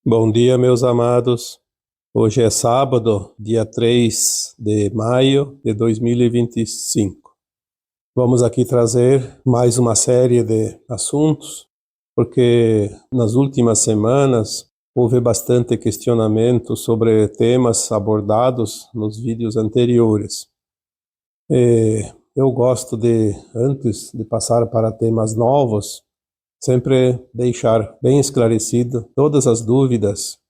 Bom dia, meus amados. Hoje é sábado, dia 3 de maio de 2025. Vamos aqui trazer mais uma série de assuntos, porque nas últimas semanas houve bastante questionamento sobre temas abordados nos vídeos anteriores. Eu gosto de, antes de passar para temas novos, sempre deixar bem esclarecido todas as dúvidas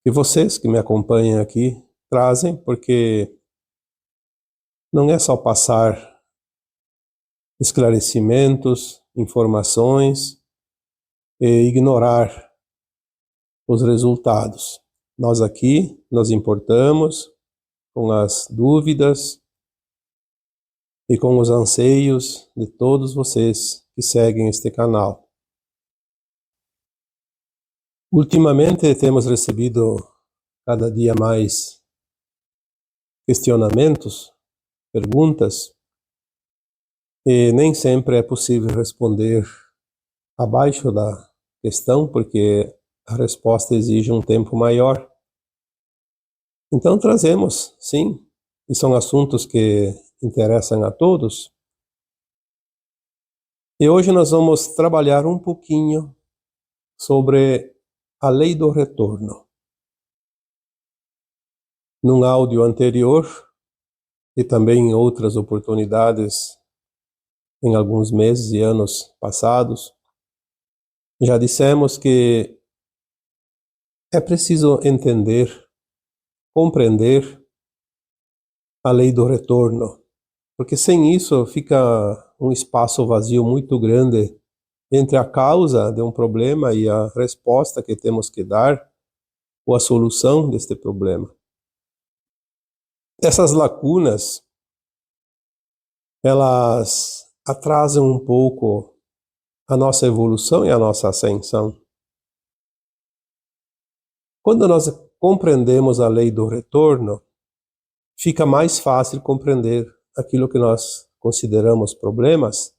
que vocês que me acompanham aqui trazem, porque não é só passar esclarecimentos, informações e ignorar os resultados. Nós aqui nos importamos com as dúvidas e com os anseios de todos vocês que seguem este canal. Ultimamente temos recebido cada dia mais questionamentos, perguntas, e nem sempre é possível responder abaixo da questão, porque a resposta exige um tempo maior. Então trazemos, sim, e são assuntos que interessam a todos. E hoje nós vamos trabalhar um pouquinho sobre a lei do retorno. Num áudio anterior, e também em outras oportunidades, em alguns meses e anos passados, já dissemos que é preciso entender, compreender a lei do retorno, porque sem isso fica um espaço vazio muito grande entre a causa de um problema e a resposta que temos que dar, ou a solução deste problema. Essas lacunas, elas atrasam um pouco a nossa evolução e a nossa ascensão. Quando nós compreendemos a lei do retorno, fica mais fácil compreender aquilo que nós consideramos problemas,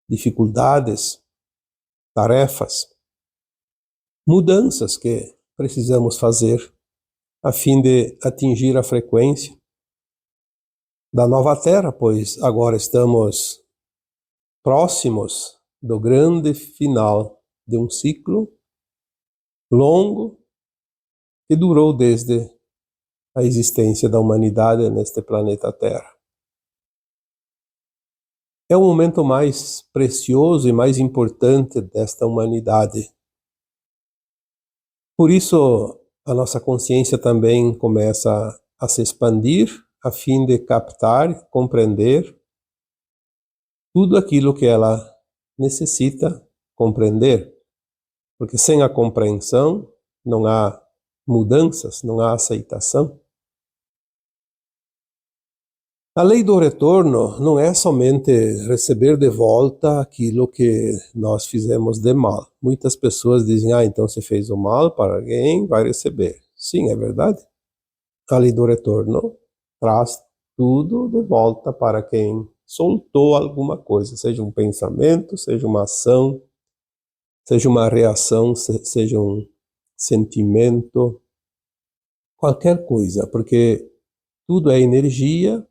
dificuldades, tarefas, mudanças que precisamos fazer a fim de atingir a frequência da nova Terra, pois agora estamos próximos do grande final de um ciclo longo que durou desde a existência da humanidade neste planeta Terra. É o momento mais precioso e mais importante desta humanidade. Por isso, a nossa consciência também começa a se expandir a fim de captar, compreender tudo aquilo que ela necessita compreender. Porque sem a compreensão não há mudanças, não há aceitação. A lei do retorno não é somente receber de volta aquilo que nós fizemos de mal. Muitas pessoas dizem, então você fez o mal para alguém, vai receber. Sim, é verdade. A lei do retorno traz tudo de volta para quem soltou alguma coisa, seja um pensamento, seja uma ação, seja uma reação, seja um sentimento, qualquer coisa, porque tudo é energia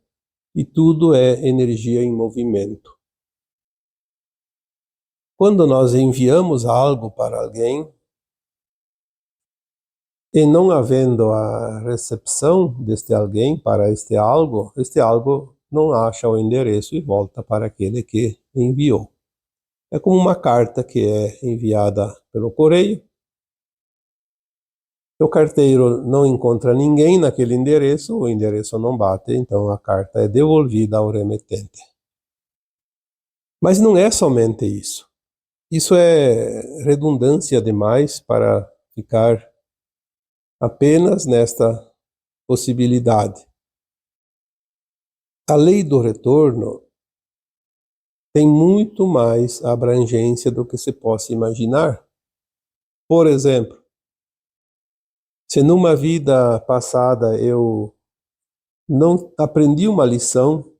e tudo é energia em movimento. Quando nós enviamos algo para alguém, e não havendo a recepção deste alguém para este algo não acha o endereço e volta para aquele que enviou. É como uma carta que é enviada pelo correio. O carteiro não encontra ninguém naquele endereço, o endereço não bate, então a carta é devolvida ao remetente. Mas não é somente isso. Isso é redundância demais para ficar apenas nesta possibilidade. A lei do retorno tem muito mais abrangência do que se possa imaginar. Por exemplo, se numa vida passada eu não aprendi uma lição,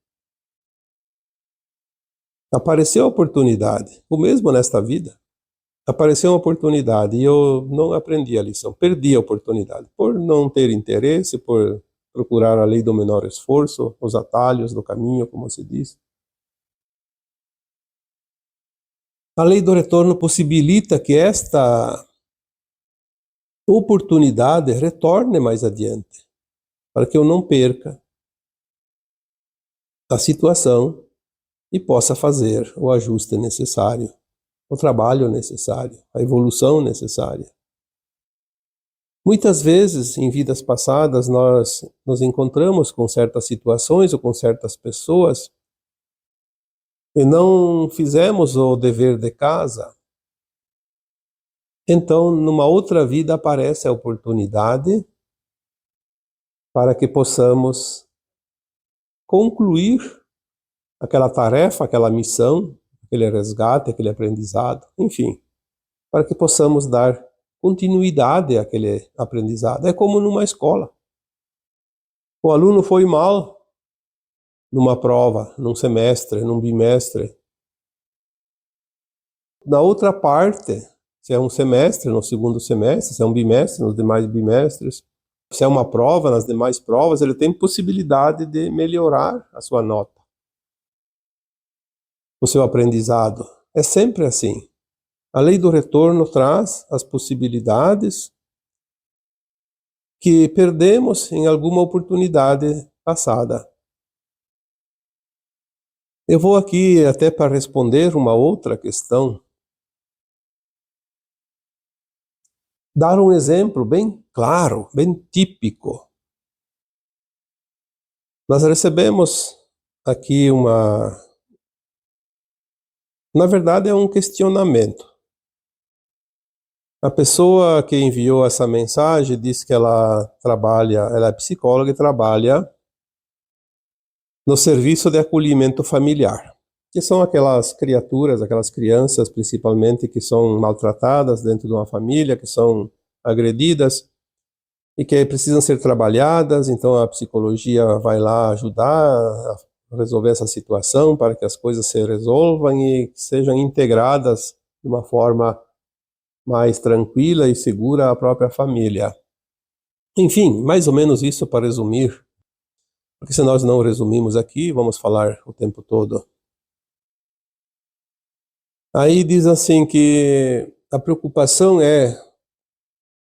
apareceu a oportunidade, o mesmo nesta vida, Apareceu uma oportunidade e eu não aprendi a lição, perdi a oportunidade, por não ter interesse, por procurar a lei do menor esforço, os atalhos do caminho, como se diz. A lei do retorno possibilita que esta oportunidade retorne mais adiante, para que eu não perca a situação e possa fazer o ajuste necessário, o trabalho necessário, a evolução necessária. Muitas vezes, em vidas passadas, nós nos encontramos com certas situações ou com certas pessoas e não fizemos o dever de casa. Então, numa outra vida aparece a oportunidade para que possamos concluir aquela tarefa, aquela missão, aquele resgate, aquele aprendizado, enfim, para que possamos dar continuidade àquele aprendizado. É como numa escola. O aluno foi mal numa prova, num semestre, num bimestre. Na outra parte, se é um semestre, no segundo semestre, se é um bimestre, nos demais bimestres, se é uma prova, nas demais provas, ele tem possibilidade de melhorar a sua nota, o seu aprendizado. É sempre assim. A lei do retorno traz as possibilidades que perdemos em alguma oportunidade passada. Eu vou aqui até para responder uma outra questão, dar um exemplo bem claro, bem típico. Nós recebemos aqui na verdade é um questionamento. A pessoa que enviou essa mensagem disse que ela é psicóloga e trabalha no serviço de acolhimento familiar, que são aquelas criaturas, aquelas crianças principalmente que são maltratadas dentro de uma família, que são agredidas e que precisam ser trabalhadas. Então a psicologia vai lá ajudar a resolver essa situação para que as coisas se resolvam e sejam integradas de uma forma mais tranquila e segura à própria família. Enfim, mais ou menos isso para resumir, porque se nós não resumimos aqui, vamos falar o tempo todo. Aí diz assim que a preocupação é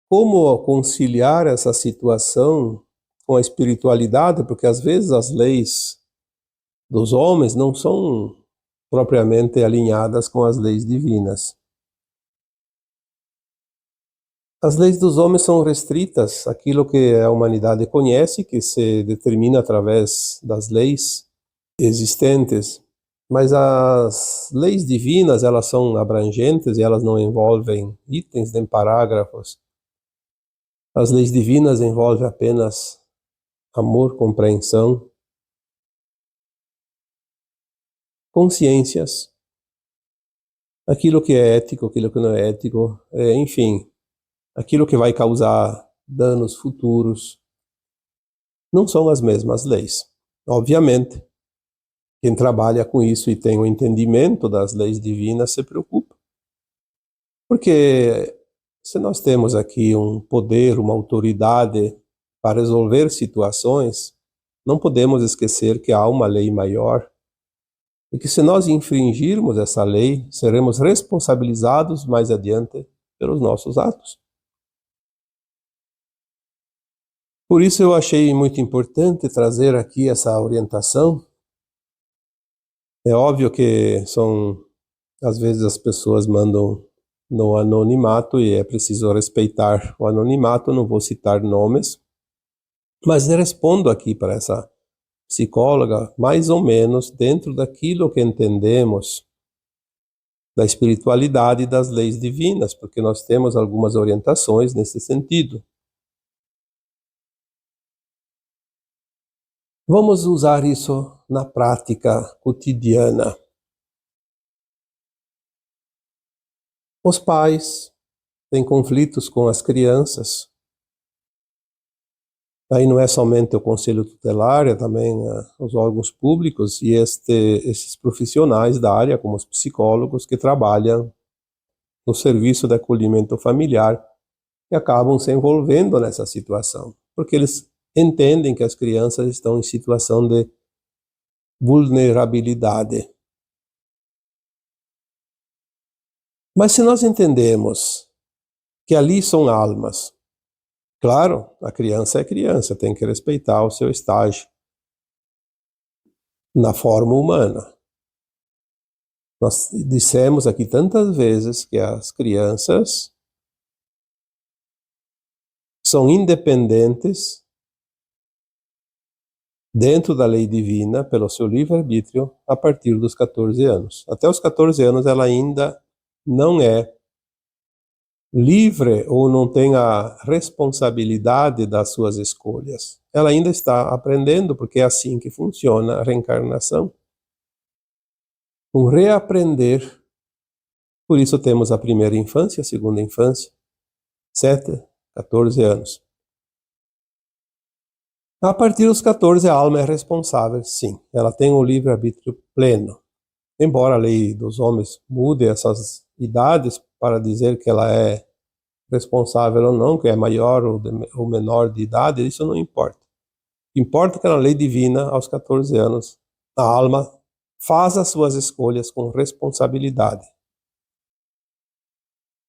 como conciliar essa situação com a espiritualidade, porque às vezes as leis dos homens não são propriamente alinhadas com as leis divinas. As leis dos homens são restritas àquilo que a humanidade conhece, que se determina através das leis existentes, mas as leis divinas, elas são abrangentes e elas não envolvem itens nem parágrafos. As leis divinas envolvem apenas amor, compreensão, consciências, aquilo que é ético, aquilo que não é ético, enfim, aquilo que vai causar danos futuros. Não são as mesmas leis. Obviamente, quem trabalha com isso e tem o entendimento das leis divinas se preocupa. Porque se nós temos aqui um poder, uma autoridade para resolver situações, não podemos esquecer que há uma lei maior e que se nós infringirmos essa lei, seremos responsabilizados mais adiante pelos nossos atos. Por isso eu achei muito importante trazer aqui essa orientação. É óbvio que às vezes as pessoas mandam no anonimato e é preciso respeitar o anonimato, não vou citar nomes, mas eu respondo aqui para essa psicóloga mais ou menos dentro daquilo que entendemos da espiritualidade e das leis divinas, porque nós temos algumas orientações nesse sentido. Vamos usar isso na prática cotidiana. Os pais têm conflitos com as crianças. Aí não é somente o Conselho Tutelar, é também os órgãos públicos e esses profissionais da área, como os psicólogos, que trabalham no serviço de acolhimento familiar e acabam se envolvendo nessa situação, porque eles entendem que as crianças estão em situação de vulnerabilidade. Mas se nós entendemos que ali são almas, claro, a criança é criança, tem que respeitar o seu estágio na forma humana. Nós dissemos aqui tantas vezes que as crianças são independentes dentro da lei divina, pelo seu livre-arbítrio, a partir dos 14 anos. Até os 14 anos ela ainda não é livre ou não tem a responsabilidade das suas escolhas. Ela ainda está aprendendo, porque é assim que funciona a reencarnação. Um reaprender. Por isso temos a primeira infância, a segunda infância, 7, 14 anos. A partir dos 14, a alma é responsável, sim. Ela tem um livre-arbítrio pleno. Embora a lei dos homens mude essas idades para dizer que ela é responsável ou não, que é maior ou menor de idade, isso não importa. Importa que na lei divina, aos 14 anos, a alma faz as suas escolhas com responsabilidade.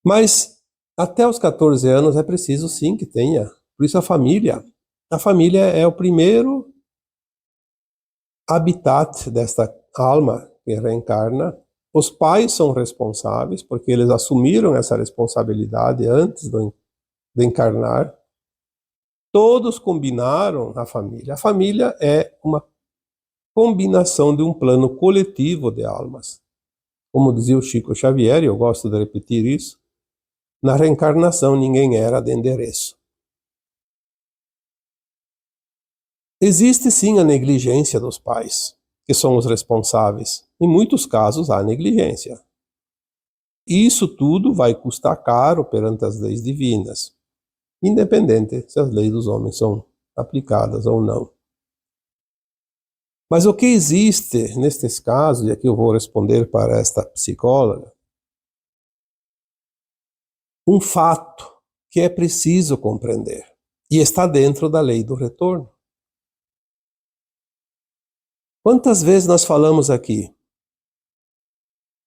Mas até os 14 anos é preciso sim que tenha. Por isso a família é o primeiro habitat desta alma que reencarna. Os pais são responsáveis, porque eles assumiram essa responsabilidade antes de encarnar. Todos combinaram a família. A família é uma combinação de um plano coletivo de almas. Como dizia o Chico Xavier, e eu gosto de repetir isso, na reencarnação ninguém era de endereço. Existe sim a negligência dos pais, que são os responsáveis. Em muitos casos há negligência. Isso tudo vai custar caro perante as leis divinas, independente se as leis dos homens são aplicadas ou não. Mas o que existe nestes casos, e aqui eu vou responder para esta psicóloga, um fato que é preciso compreender, e está dentro da lei do retorno. Quantas vezes nós falamos aqui?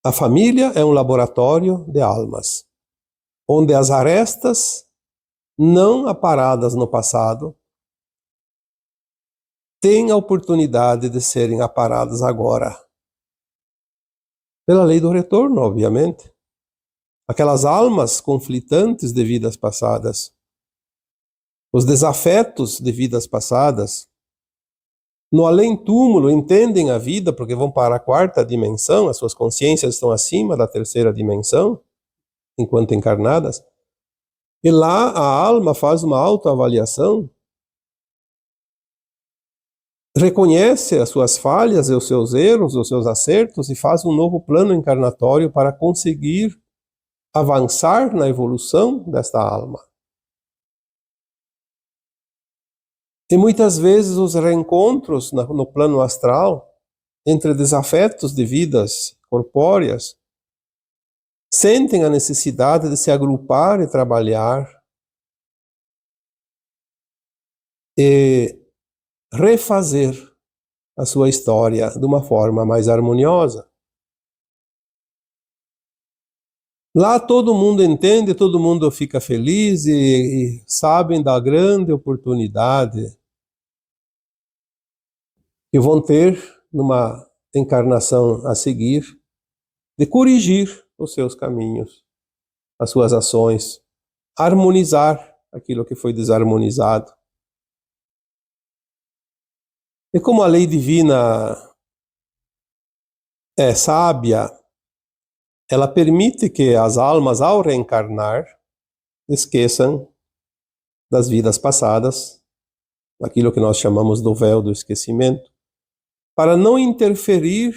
A família é um laboratório de almas, onde as arestas não aparadas no passado têm a oportunidade de serem aparadas agora. Pela lei do retorno, obviamente. Aquelas almas conflitantes de vidas passadas, os desafetos de vidas passadas, no além-túmulo entendem a vida porque vão para a quarta dimensão, as suas consciências estão acima da terceira dimensão, enquanto encarnadas, e lá a alma faz uma autoavaliação, reconhece as suas falhas, os seus erros, os seus acertos e faz um novo plano encarnatório para conseguir avançar na evolução desta alma. E muitas vezes os reencontros no plano astral, entre desafetos de vidas corpóreas, sentem a necessidade de se agrupar e trabalhar e refazer a sua história de uma forma mais harmoniosa. Lá todo mundo entende, todo mundo fica feliz e sabem da grande oportunidade que vão ter numa encarnação a seguir de corrigir os seus caminhos, as suas ações, harmonizar aquilo que foi desarmonizado. E como a lei divina é sábia, ela permite que as almas, ao reencarnar, esqueçam das vidas passadas, aquilo que nós chamamos do véu do esquecimento, para não interferir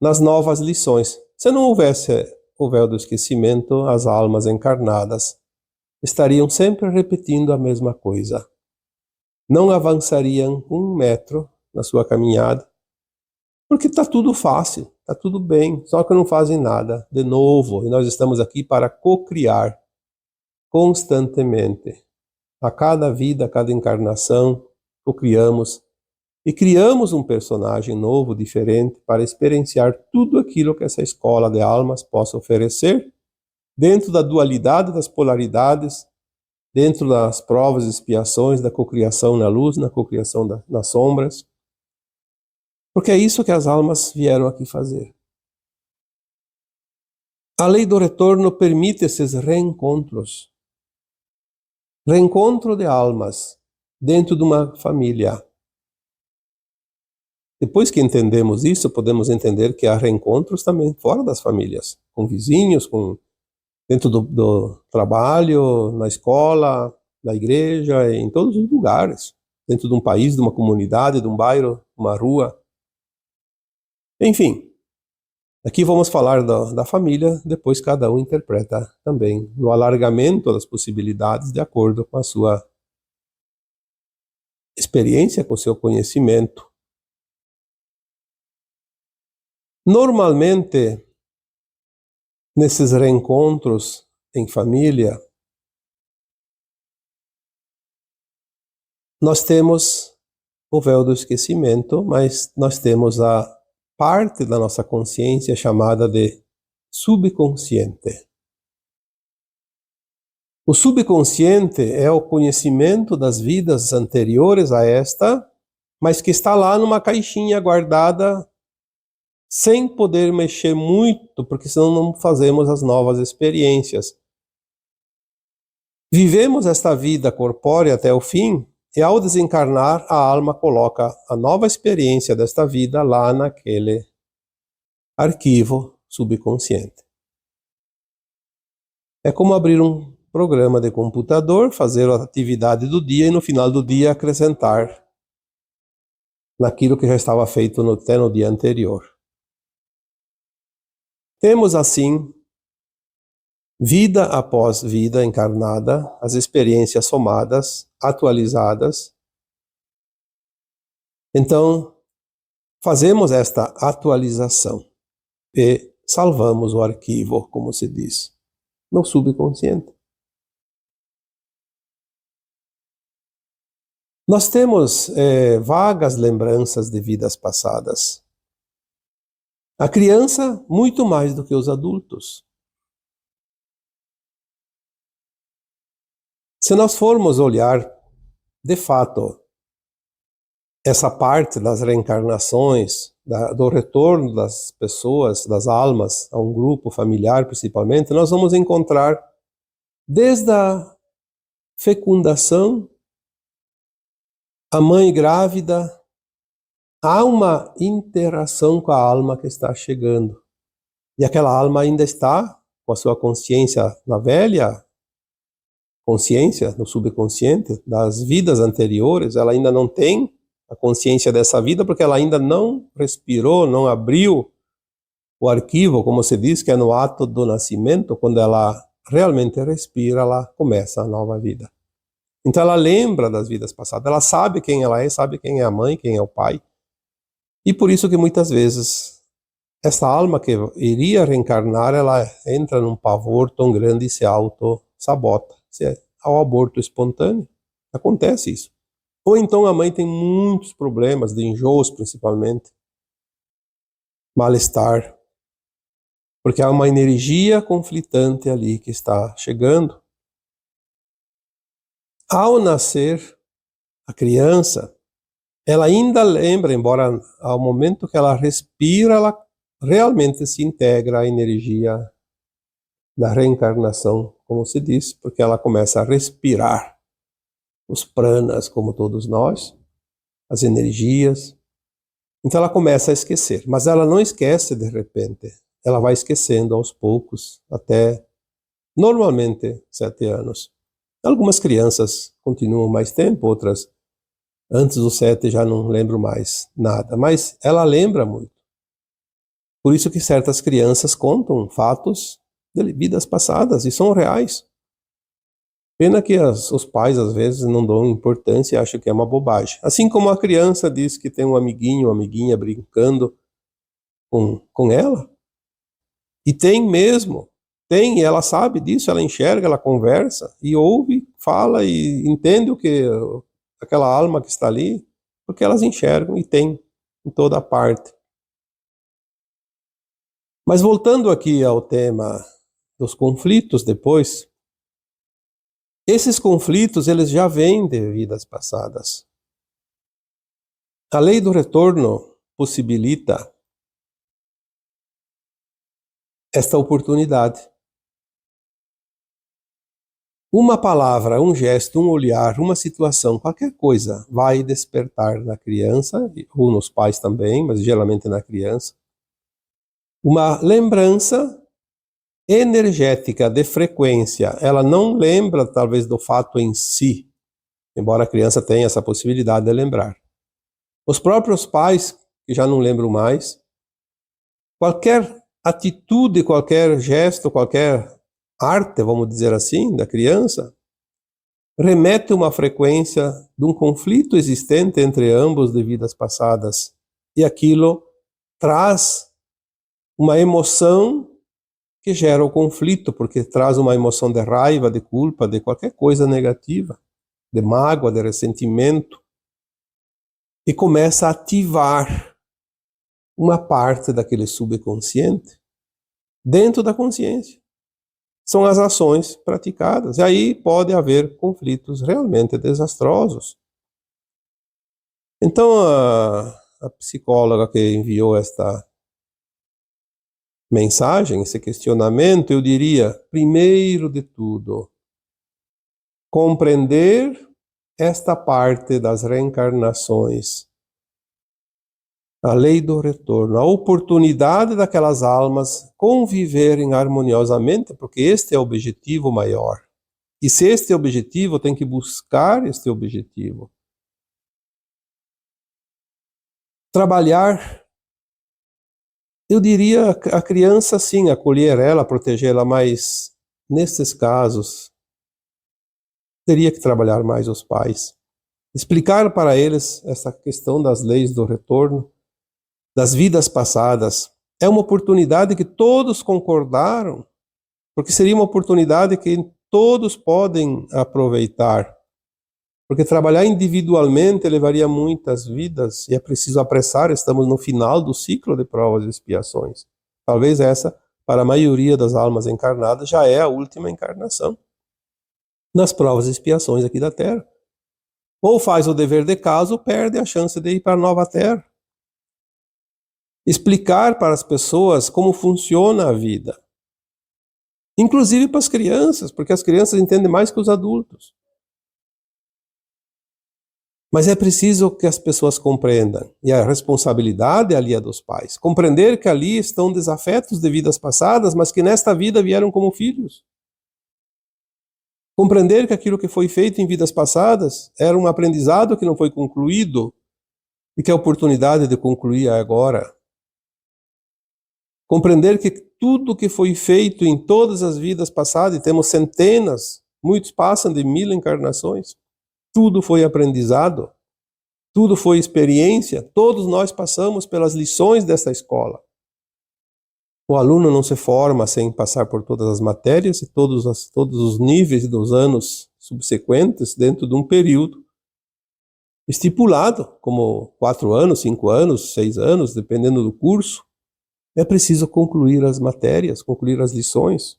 nas novas lições. Se não houvesse o véu do esquecimento, as almas encarnadas estariam sempre repetindo a mesma coisa. Não avançariam 1 metro na sua caminhada Porque está tudo fácil, está tudo bem, só que não fazem nada de novo. E nós estamos aqui para co-criar constantemente. A cada vida, a cada encarnação, co-criamos e criamos um personagem novo, diferente, para experienciar tudo aquilo que essa escola de almas possa oferecer, dentro da dualidade das polaridades, dentro das provas e expiações da cocriação na luz, na cocriação nas sombras. Porque é isso que as almas vieram aqui fazer. A lei do retorno permite esses reencontros. Reencontro de almas dentro de uma família. Depois que entendemos isso, podemos entender que há reencontros também fora das famílias, com vizinhos, dentro do trabalho, na escola, na igreja, em todos os lugares, dentro de um país, de uma comunidade, de um bairro, uma rua. Enfim, aqui vamos falar da família, depois cada um interpreta também no alargamento das possibilidades de acordo com a sua experiência, com o seu conhecimento. Normalmente, nesses reencontros em família, nós temos o véu do esquecimento, mas nós temos a parte da nossa consciência chamada de subconsciente. O subconsciente é o conhecimento das vidas anteriores a esta, mas que está lá numa caixinha guardada sem poder mexer muito, porque senão não fazemos as novas experiências. Vivemos esta vida corpórea até o fim, e ao desencarnar, a alma coloca a nova experiência desta vida lá naquele arquivo subconsciente. É como abrir um programa de computador, fazer a atividade do dia e no final do dia acrescentar naquilo que já estava feito até no dia anterior. Temos assim, vida após vida encarnada, as experiências somadas, atualizadas. Então, fazemos esta atualização e salvamos o arquivo, como se diz, no subconsciente. Nós temos vagas lembranças de vidas passadas. A criança, muito mais do que os adultos. Se nós formos olhar, de fato, essa parte das reencarnações, do retorno das pessoas, das almas, a um grupo familiar principalmente, nós vamos encontrar, desde a fecundação, a mãe grávida, há uma interação com a alma que está chegando. E aquela alma ainda está com a sua consciência na velha consciência, no subconsciente, das vidas anteriores. Ela ainda não tem a consciência dessa vida porque ela ainda não respirou, não abriu o arquivo, como se diz, que é no ato do nascimento. Quando ela realmente respira, ela começa a nova vida. Então ela lembra das vidas passadas, ela sabe quem ela é, sabe quem é a mãe, quem é o pai. E por isso que muitas vezes essa alma que iria reencarnar, ela entra num pavor tão grande e se auto-sabota. Ao aborto espontâneo, acontece isso. Ou então a mãe tem muitos problemas, de enjoos principalmente, mal-estar, porque há uma energia conflitante ali que está chegando. Ao nascer, a criança, ela ainda lembra, embora ao momento que ela respira, ela realmente se integra à energia da reencarnação, como se diz, porque ela começa a respirar os pranas, como todos nós, as energias. Então ela começa a esquecer, mas ela não esquece de repente, ela vai esquecendo aos poucos, até normalmente 7 anos. Algumas crianças continuam mais tempo, outras antes dos 7 já não lembro mais nada, mas ela lembra muito. Por isso que certas crianças contam fatos de vidas passadas e são reais. Pena que os pais às vezes não dão importância e acham que é uma bobagem. Assim como a criança diz que tem um amiguinho, uma amiguinha brincando com ela. E tem mesmo. Tem, e ela sabe disso, ela enxerga, ela conversa, e ouve, fala e entende o que aquela alma que está ali, porque elas enxergam e tem em toda parte. Mas voltando aqui ao tema dos conflitos depois, esses conflitos eles já vêm de vidas passadas. A lei do retorno possibilita esta oportunidade. Uma palavra, um gesto, um olhar, uma situação, qualquer coisa vai despertar na criança, ou nos pais também, mas geralmente na criança, uma lembrança energética de frequência. Ela não lembra talvez do fato em si, embora a criança tenha essa possibilidade de lembrar. Os próprios pais, que já não lembram mais, qualquer atitude, qualquer gesto, qualquer arte, vamos dizer assim, da criança, remete uma frequência de um conflito existente entre ambos de vidas passadas. E aquilo traz uma emoção que gera o conflito, porque traz uma emoção de raiva, de culpa, de qualquer coisa negativa, de mágoa, de ressentimento, e começa a ativar uma parte daquele subconsciente dentro da consciência. São as ações praticadas. E aí pode haver conflitos realmente desastrosos. Então, a psicóloga que enviou esta mensagem, esse questionamento, eu diria, primeiro de tudo, compreender esta parte das reencarnações, a lei do retorno, a oportunidade daquelas almas conviverem harmoniosamente, porque este é o objetivo maior. E se este é o objetivo, tem que buscar este objetivo. Trabalhar, eu diria, a criança sim, acolher ela, protegê-la, mas nesses casos, teria que trabalhar mais os pais. Explicar para eles essa questão das leis do retorno, das vidas passadas. É uma oportunidade que todos concordaram, porque seria uma oportunidade que todos podem aproveitar. Porque trabalhar individualmente levaria muitas vidas e é preciso apressar, estamos no final do ciclo de provas e expiações. Talvez essa, para a maioria das almas encarnadas, já é a última encarnação nas provas e expiações aqui da Terra. Ou faz o dever de casa ou perde a chance de ir para a nova Terra. Explicar para as pessoas como funciona a vida. Inclusive para as crianças, porque as crianças entendem mais que os adultos. Mas é preciso que as pessoas compreendam, e a responsabilidade ali é dos pais. Compreender que ali estão desafetos de vidas passadas, mas que nesta vida vieram como filhos. Compreender que aquilo que foi feito em vidas passadas era um aprendizado que não foi concluído e que a oportunidade de concluir é agora. Compreender que tudo que foi feito em todas as vidas passadas, e temos centenas, muitos passam de 1000 encarnações, tudo foi aprendizado, tudo foi experiência, todos nós passamos pelas lições dessa escola. O aluno não se forma sem passar por todas as matérias e todos os níveis dos anos subsequentes dentro de um período estipulado, como 4 anos, 5 anos, 6 anos, dependendo do curso. É preciso concluir as matérias, concluir as lições.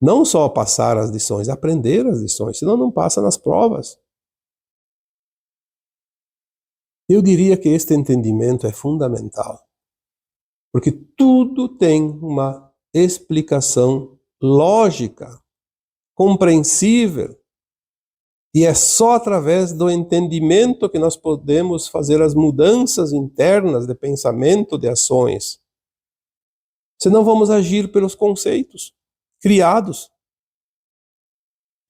Não só passar as lições, aprender as lições, senão não passa nas provas. Eu diria que este entendimento é fundamental, porque tudo tem uma explicação lógica, compreensível, e é só através do entendimento que nós podemos fazer as mudanças internas de pensamento, de ações. Senão vamos agir pelos conceitos criados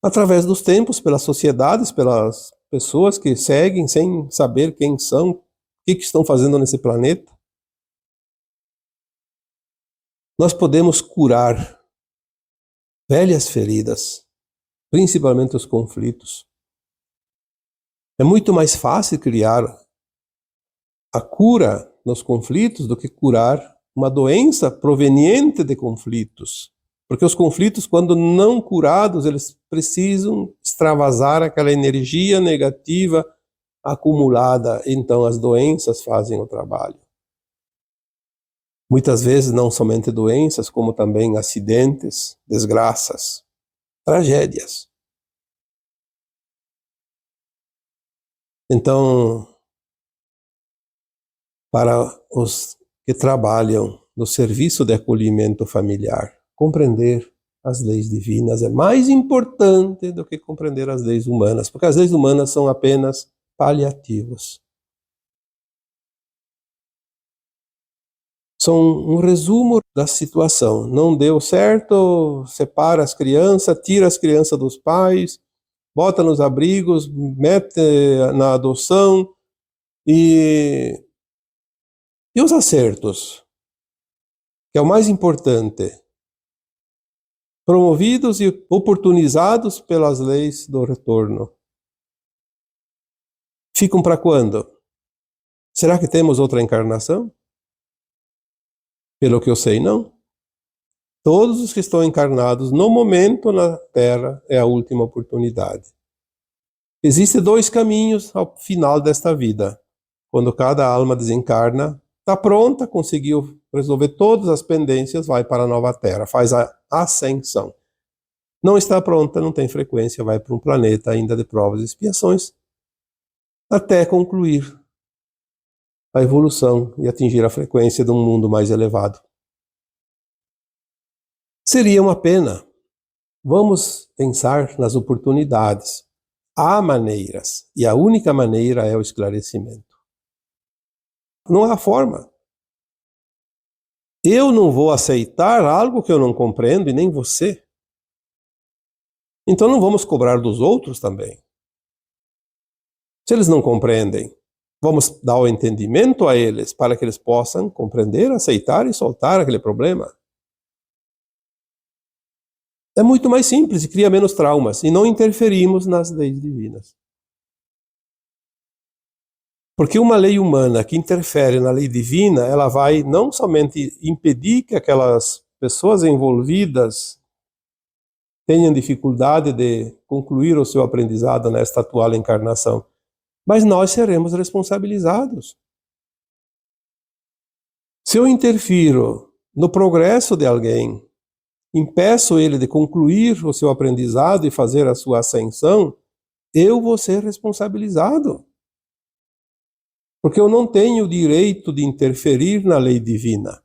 através dos tempos, pelas sociedades, pelas pessoas que seguem sem saber quem são, o que estão fazendo nesse planeta. Nós podemos curar velhas feridas, principalmente os conflitos. É muito mais fácil criar a cura nos conflitos do que curar uma doença proveniente de conflitos. Porque os conflitos, quando não curados, eles precisam extravasar aquela energia negativa acumulada. Então as doenças fazem o trabalho. Muitas vezes não somente doenças, como também acidentes, desgraças, tragédias. Então, para os que trabalham no serviço de acolhimento familiar, compreender as leis divinas é mais importante do que compreender as leis humanas, porque as leis humanas são apenas paliativos. São um resumo da situação. Não deu certo, separa as crianças, tira as crianças dos pais, bota nos abrigos, mete na adoção e os acertos, que é o mais importante, promovidos e oportunizados pelas leis do retorno. Ficam para quando? Será que temos outra encarnação? Pelo que eu sei, não. Todos os que estão encarnados no momento na Terra é a última oportunidade. Existem dois caminhos ao final desta vida. Quando cada alma desencarna, está pronta, conseguiu resolver todas as pendências, vai para a nova Terra, faz a ascensão. Não está pronta, não tem frequência, vai para um planeta ainda de provas e expiações, até concluir a evolução e atingir a frequência de um mundo mais elevado. Seria uma pena. Vamos pensar nas oportunidades. Há maneiras, e a única maneira é o esclarecimento. Não há forma. Eu não vou aceitar algo que eu não compreendo e nem você. Então não vamos cobrar dos outros também. Se eles não compreendem, vamos dar o entendimento a eles para que eles possam compreender, aceitar e soltar aquele problema. É muito mais simples e cria menos traumas. E não interferimos nas leis divinas. Porque uma lei humana que interfere na lei divina, ela vai não somente impedir que aquelas pessoas envolvidas tenham dificuldade de concluir o seu aprendizado nesta atual encarnação, mas nós seremos responsabilizados. Se eu interfiro no progresso de alguém, impeço ele de concluir o seu aprendizado e fazer a sua ascensão, eu vou ser responsabilizado. Porque eu não tenho o direito de interferir na lei divina.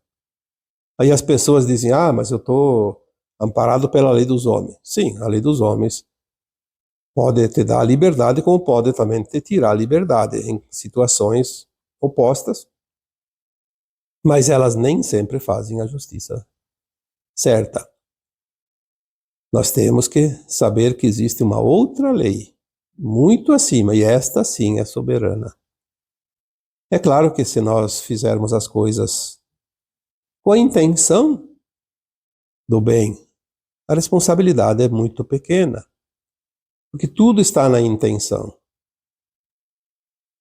Aí as pessoas dizem, mas eu estou amparado pela lei dos homens. Sim, a lei dos homens pode te dar a liberdade, como pode também te tirar a liberdade em situações opostas, mas elas nem sempre fazem a justiça certa. Nós temos que saber que existe uma outra lei, muito acima, e esta sim é soberana. É claro que se nós fizermos as coisas com a intenção do bem, a responsabilidade é muito pequena, porque tudo está na intenção.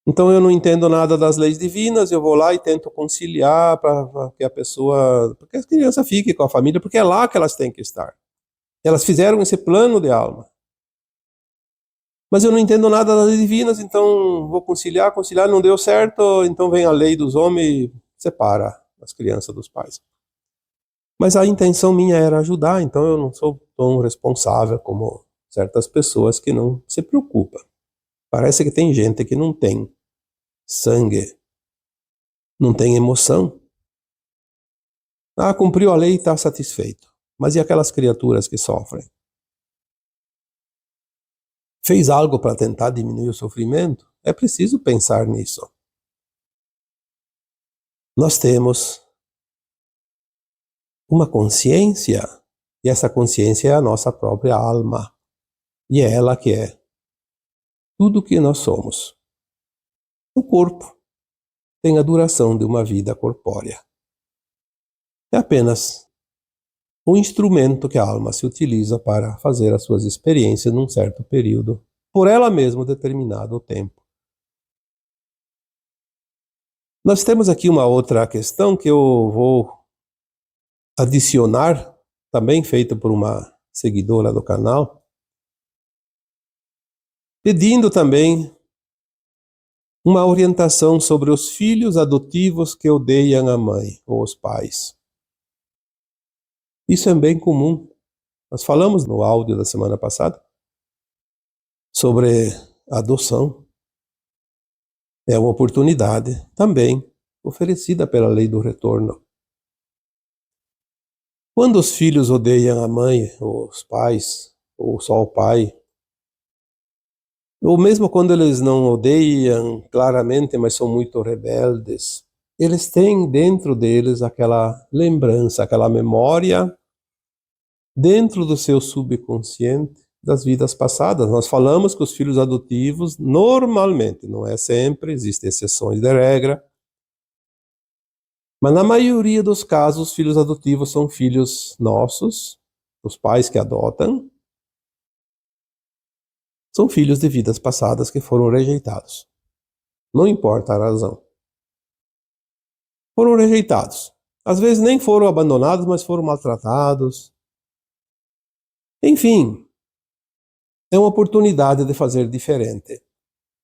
Então eu não entendo nada das leis divinas, eu vou lá e tento conciliar para que a pessoa, para que as crianças fiquem com a família, porque é lá que elas têm que estar. Elas fizeram esse plano de alma. Mas eu não entendo nada das leis divinas, então vou conciliar, não deu certo, então vem a lei dos homens e separa as crianças dos pais. Mas a intenção minha era ajudar, então eu não sou tão responsável como certas pessoas que não se preocupam. Parece que tem gente que não tem sangue, não tem emoção. Cumpriu a lei e está satisfeito. Mas e aquelas criaturas que sofrem? Fez algo para tentar diminuir o sofrimento? É preciso pensar nisso. Nós temos uma consciência, e essa consciência é a nossa própria alma. E é ela que é tudo o que nós somos. O corpo tem a duração de uma vida corpórea. É apenas um instrumento que a alma se utiliza para fazer as suas experiências num certo período, por ela mesma determinado o tempo. Nós temos aqui uma outra questão que eu vou adicionar, também feita por uma seguidora do canal, pedindo também uma orientação sobre os filhos adotivos que odeiam a mãe ou os pais. Isso é bem comum. Nós falamos no áudio da semana passada sobre adoção. É uma oportunidade também oferecida pela lei do retorno. Quando os filhos odeiam a mãe, ou os pais, ou só o pai, ou mesmo quando eles não odeiam claramente, mas são muito rebeldes, eles têm dentro deles aquela lembrança, aquela memória dentro do seu subconsciente das vidas passadas. Nós falamos que os filhos adotivos, normalmente, não é sempre, existem exceções de regra, mas na maioria dos casos, os filhos adotivos são filhos nossos, os pais que adotam, são filhos de vidas passadas que foram rejeitados. Não importa a razão. Foram rejeitados. Às vezes nem foram abandonados, mas foram maltratados. Enfim, é uma oportunidade de fazer diferente.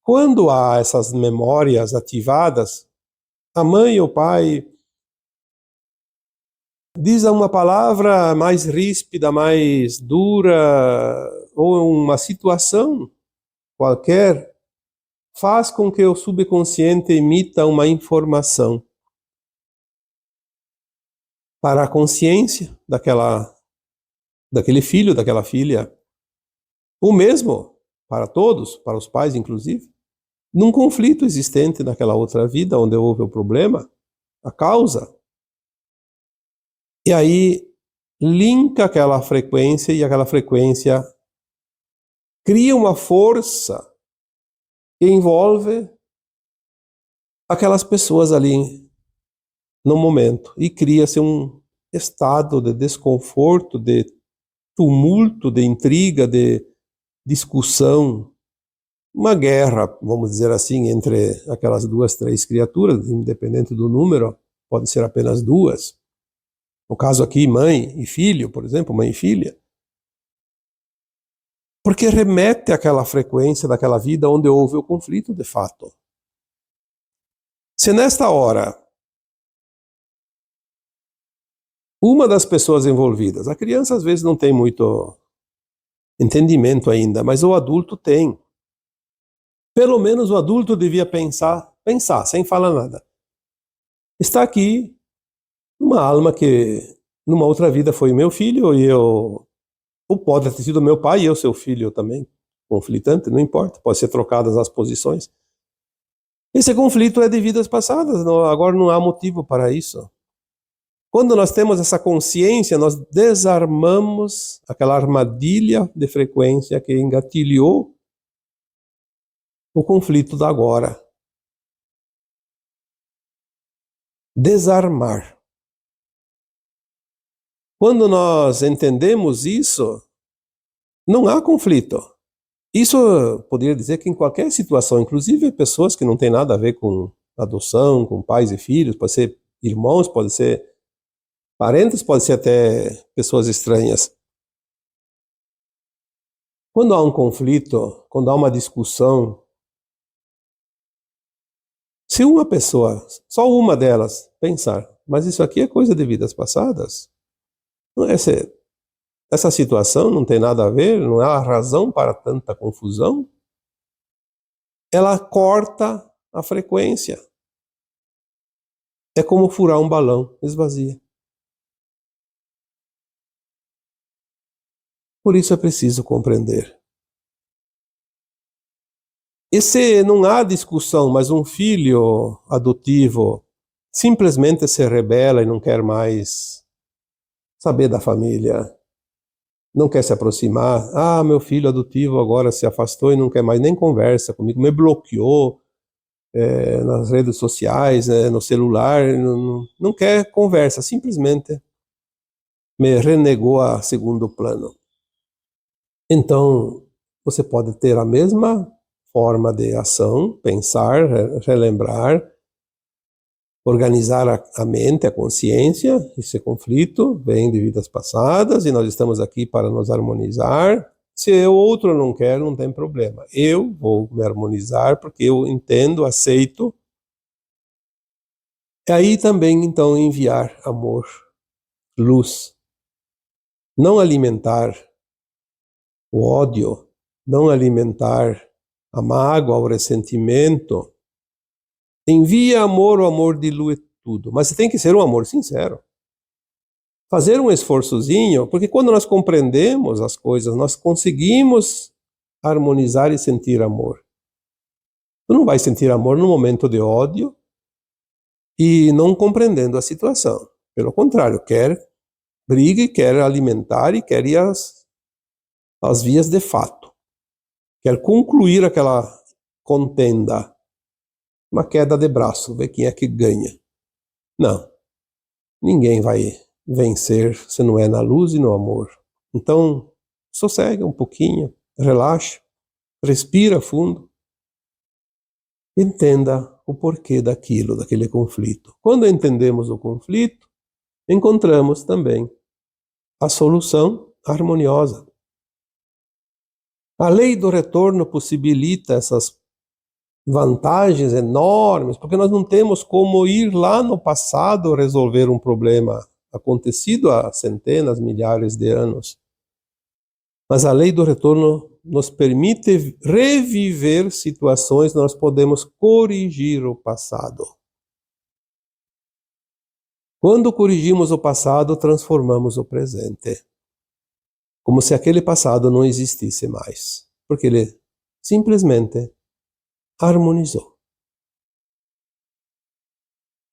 Quando há essas memórias ativadas, a mãe ou o pai diz uma palavra mais ríspida, mais dura, ou uma situação qualquer, faz com que o subconsciente emita uma informação para a consciência daquele filho, daquela filha, ou mesmo para todos, para os pais inclusive, num conflito existente naquela outra vida onde houve o problema, a causa. E aí linka aquela frequência e aquela frequência cria uma força que envolve aquelas pessoas ali no momento e cria-se um estado de desconforto, de tumulto, de intriga, de discussão, uma guerra, vamos dizer assim, entre aquelas duas, três criaturas, independente do número, pode ser apenas duas. No caso aqui, mãe e filho, por exemplo, mãe e filha. Porque remete àquela frequência daquela vida onde houve o conflito de fato. Se nesta hora, uma das pessoas envolvidas, a criança às vezes não tem muito entendimento ainda, mas o adulto tem. Pelo menos o adulto devia pensar, sem falar nada. Está aqui uma alma que numa outra vida foi meu filho e eu, ou pode ter sido meu pai e eu seu filho também, conflitante, não importa, pode ser trocadas as posições. Esse conflito é de vidas passadas, agora não há motivo para isso. Quando nós temos essa consciência, nós desarmamos aquela armadilha de frequência que engatilhou o conflito da agora. Desarmar. Quando nós entendemos isso, não há conflito. Isso eu poderia dizer que em qualquer situação, inclusive pessoas que não têm nada a ver com adoção, com pais e filhos, pode ser irmãos, pode ser parentes, pode ser até pessoas estranhas. Quando há um conflito, quando há uma discussão, se uma pessoa, só uma delas, pensar, mas isso aqui é coisa de vidas passadas, essa situação não tem nada a ver, não há razão para tanta confusão, ela corta a frequência. É como furar um balão, esvazia. Por isso é preciso compreender. E se não há discussão, mas um filho adotivo simplesmente se rebela e não quer mais saber da família, não quer se aproximar, meu filho adotivo agora se afastou e não quer mais nem conversa comigo, me bloqueou nas redes sociais, no celular, não quer conversa, simplesmente me renegou a segundo plano. Então, você pode ter a mesma forma de ação, pensar, relembrar, organizar a mente, a consciência. Esse conflito vem de vidas passadas e nós estamos aqui para nos harmonizar. Se o outro não quer, não tem problema. Eu vou me harmonizar porque eu entendo, aceito. E aí também, então, enviar amor, luz. Não alimentar o ódio, não alimentar a mágoa, o ressentimento. Envia amor, o amor dilui tudo. Mas tem que ser um amor sincero. Fazer um esforçozinho, porque quando nós compreendemos as coisas, nós conseguimos harmonizar e sentir amor. Tu não vai sentir amor no momento de ódio e não compreendendo a situação. Pelo contrário, quer briga e quer alimentar e quer ir às vias de fato. Quer concluir aquela contenda. Uma queda de braço, ver quem é que ganha. Não, ninguém vai vencer se não é na luz e no amor. Então, sossegue um pouquinho, relaxa, respira fundo, entenda o porquê daquele conflito. Quando entendemos o conflito, encontramos também a solução harmoniosa. A lei do retorno possibilita essas vantagens enormes, porque nós não temos como ir lá no passado resolver um problema acontecido há centenas, milhares de anos. Mas a lei do retorno nos permite reviver situações, nós podemos corrigir o passado. Quando corrigimos o passado, transformamos o presente. Como se aquele passado não existisse mais. Porque ele simplesmente harmonizou.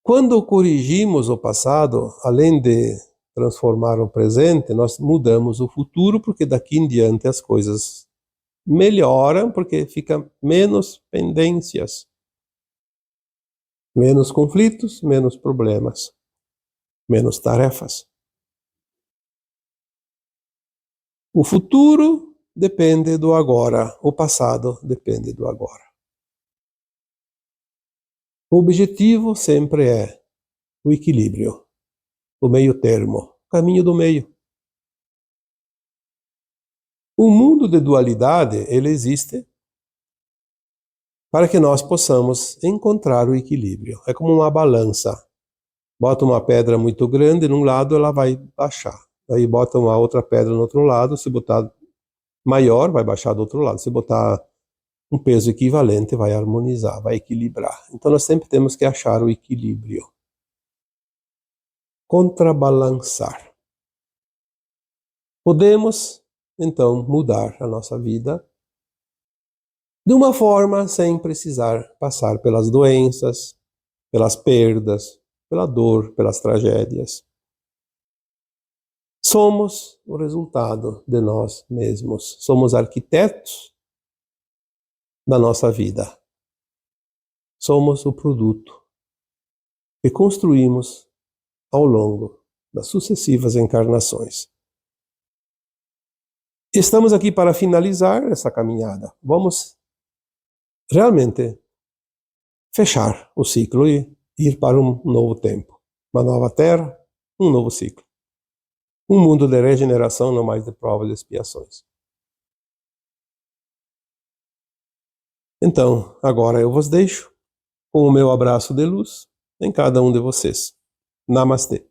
Quando corrigimos o passado, além de transformar o presente, nós mudamos o futuro, porque daqui em diante as coisas melhoram, porque fica menos pendências, menos conflitos, menos problemas, menos tarefas. O futuro depende do agora, o passado depende do agora. O objetivo sempre é o equilíbrio, o meio termo, o caminho do meio. O mundo de dualidade, ele existe para que nós possamos encontrar o equilíbrio. É como uma balança. Bota uma pedra muito grande num lado, ela vai baixar. Aí bota uma outra pedra no outro lado, se botar maior, vai baixar do outro lado. Se botar um peso equivalente, vai harmonizar, vai equilibrar. Então nós sempre temos que achar o equilíbrio. Contrabalançar. Podemos, então, mudar a nossa vida de uma forma sem precisar passar pelas doenças, pelas perdas, pela dor, pelas tragédias. Somos o resultado de nós mesmos. Somos arquitetos da nossa vida. Somos o produto que construímos ao longo das sucessivas encarnações. Estamos aqui para finalizar essa caminhada. Vamos realmente fechar o ciclo e ir para um novo tempo. Uma nova terra, um novo ciclo. Um mundo de regeneração, não mais de provas e expiações. Então, agora eu vos deixo com o meu abraço de luz em cada um de vocês. Namastê.